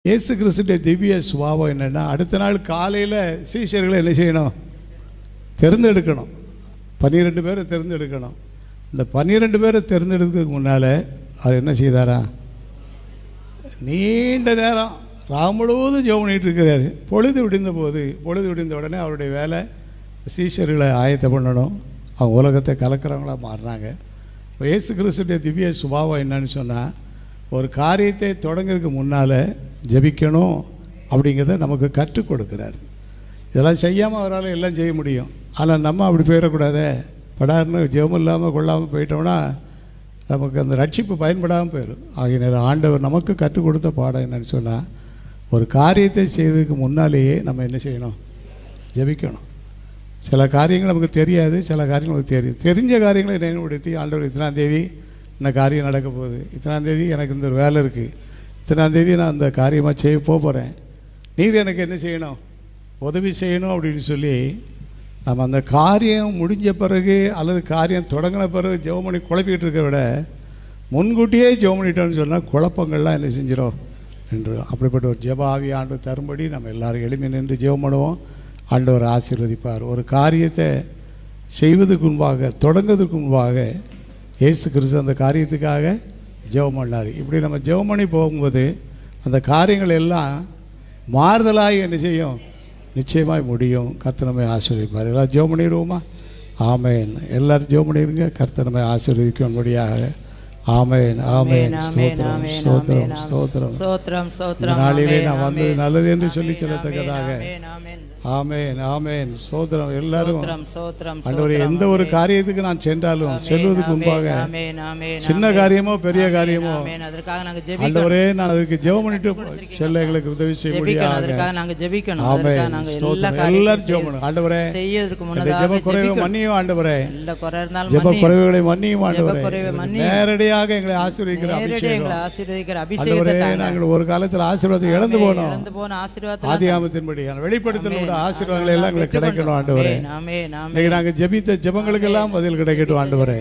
இயேசு கிறிஸ்துடைய திவ்ய சுபாவம் என்னென்னா, அடுத்த நாள் காலையில் சீஷர்களை என்ன செய்யணும்? தேர்ந்தெடுக்கணும். 12 பேரை தேர்ந்தெடுக்கணும். இந்த 12 பேரை தேர்ந்தெடுக்கிறதுக்கு முன்னால் அவர் என்ன செய்தாரா? நீண்ட நேரம் ராம் முழுவதும் ஜெபம் பண்ணிட்டு இருக்கிறாரு. பொழுது விடிந்த உடனே அவருடைய வேலை சீஷர்களை ஆயத்தம் பண்ணணும். அவங்க உலகத்தை கலக்கிறவங்களாக மாறினாங்க. இப்போ இயேசு கிறிஸ்துடைய திவ்ய சுபாவம் என்னன்னு சொன்னால், ஒரு காரியத்தை தொடங்கிறதுக்கு முன்னால் ஜெபிக்கணும் அப்படிங்கிறத நமக்கு கற்றுக் கொடுக்குறாரு. இதெல்லாம் செய்யாமல் அவரால் எல்லாம் செய்ய முடியும். ஆனால் நம்ம அப்படி போயிடக்கூடாதே. படாருன்னு ஜெபம் இல்லாமல் கொள்ளாமல் போயிட்டோம்னா நமக்கு அந்த ரட்சிப்பு பயன்படாமல் போயிடும். ஆகிய ஆண்டவர் நமக்கு கற்றுக் கொடுத்த பாடம் என்னன்னு சொன்னால், ஒரு காரியத்தை செய்வதற்கு முன்னாலேயே நம்ம என்ன செய்யணும்? ஜெபிக்கணும். சில காரியங்கள் நமக்கு தெரியாது, சில காரியங்கள் நமக்கு தெரியும். தெரிஞ்ச காரியங்களை நினைவுபடுத்தி, ஆண்டவர் இத்தனாம் தேதி இந்த காரியம் நடக்க போகுது, இத்தனாம் தேதி எனக்கு இந்த வேலை இருக்குது, இத்தனாம் தேதி நான் அந்த காரியமாக செய்ய போகிறேன், நீர் எனக்கு என்ன செய்யணும்? உதவி செய்யணும் அப்படின்னு சொல்லி நம்ம அந்த காரியம் முடிஞ்ச பிறகு அல்லது காரியம் தொடங்கின பிறகு ஜெபம் பண்ணி குழப்பிக்கிட்டு இருக்க விட, முன்கூட்டியே ஜெபம் பண்ணிட்டோம்னு சொன்னால் குழப்பங்கள்லாம் என்ன செஞ்சிடும் என்று. அப்படிப்பட்ட ஒரு ஜெப ஆவி ஆண்டவர் தரும்படி நம்ம எல்லோரும் எளிமை நின்று ஜெபம் பண்ணுவோம். ஆண்டவர் ஆசீர்வதிப்பார். ஒரு காரியத்தை செய்வதற்கு முன்பாக, தொடங்குவதற்கு முன்பாக இயேசு கிறிஸ்து அந்த காரியத்துக்காக ஜெபம் பண்ணார். இப்படி நம்ம ஜெபம் பண்ணி போகும்போது அந்த காரியங்கள் எல்லாம் மாறுதலாக என்ன செய்யும்? நிச்சயமாக முடியும். கர்த்தர் நம்மை ஆசீர்வதிப்பார். எல்லோரும் ஜெபம் பண்ணிடுவோமா? ஆமென். எல்லோரும் ஜெபம் பண்ணிடுங்க. கர்த்தர் நம்மை ஆசீர்வதிக்கும்படியாக. ஆமென், ஆமென். ஸ்தோத்திரம், ஸ்தோத்திரம், ஸ்தோத்திரம். ஸ்தோத்திரம், ஸ்தோத்திரம். நாளிலே நான் வந்தது நல்லது என்று சொல்லி சொல்லத்தக்கதாக. ஆமென், ஆமென். ஸ்தோத்திரம். எல்லாரும் ஆண்டவரே, எந்த ஒரு காரியத்துக்கு நான் சென்றாலும் செல்வதற்கு முன்பாக, சின்ன காரியமோ பெரிய காரியமோ, ஆண்டவரே நான் அதுக்கு ஜெபம் பண்ணிட்டு செல்ல எங்களுக்கு உதவி செய்ய முடியாது. எல்லாரும் ஜெபம் பண்ணுங்க. ஆண்டவரே, ஜெப குறைவை மன்னியும். ஆண்டவரே, ஜெப குறைவுகளை மன்னியும். ஆண்டவரே, நேரடியாக எங்களை ஆசீர்வதிக்கிற அபிஷேகம். நாங்கள் ஒரு காலத்தில் ஆசீர்வாதத்தை இழந்து போனோம். ஆதியாகமத்தின்படி வெளிப்படுத்தல் ஆசீர்வாதங்கள் எல்லாம் எங்களுக்கு கிடைக்கணும். ஆண்டவரே, இன்னைக்கு நாங்கள் ஜெபித்த ஜெபங்களுக்கு எல்லாம் பதில் கிடைக்கட்டும். ஆண்டவரே,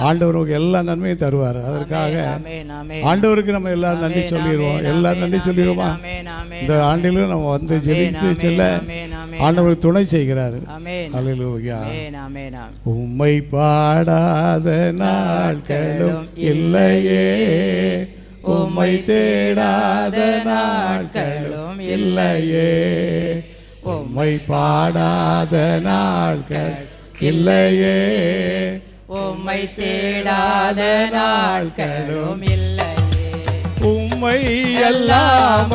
ஆண்டவருக்கு எல்லா நன்மையும் தருவார். அதற்காக ஆண்டவருக்கு நம்ம எல்லாரும் நன்றி சொல்லிடுவோம். எல்லாரும் நன்றி சொல்லிடுவோமா? இந்த ஆண்டிலும் நம்ம வந்து ஜெபித்து செல்ல ஆண்டவருக்கு துணை செய்கிறாரு. அல்லேலூயா. உம்மை பாடாத நாட்களும் இல்லையே, உம்மை தேடாத நாட்களும் இல்லையே, உம்மை பாடாத நாட்கள் இல்லையே, உம்மை தேடாத நாட்களும் இல்லையே, உம்மை எல்லாம்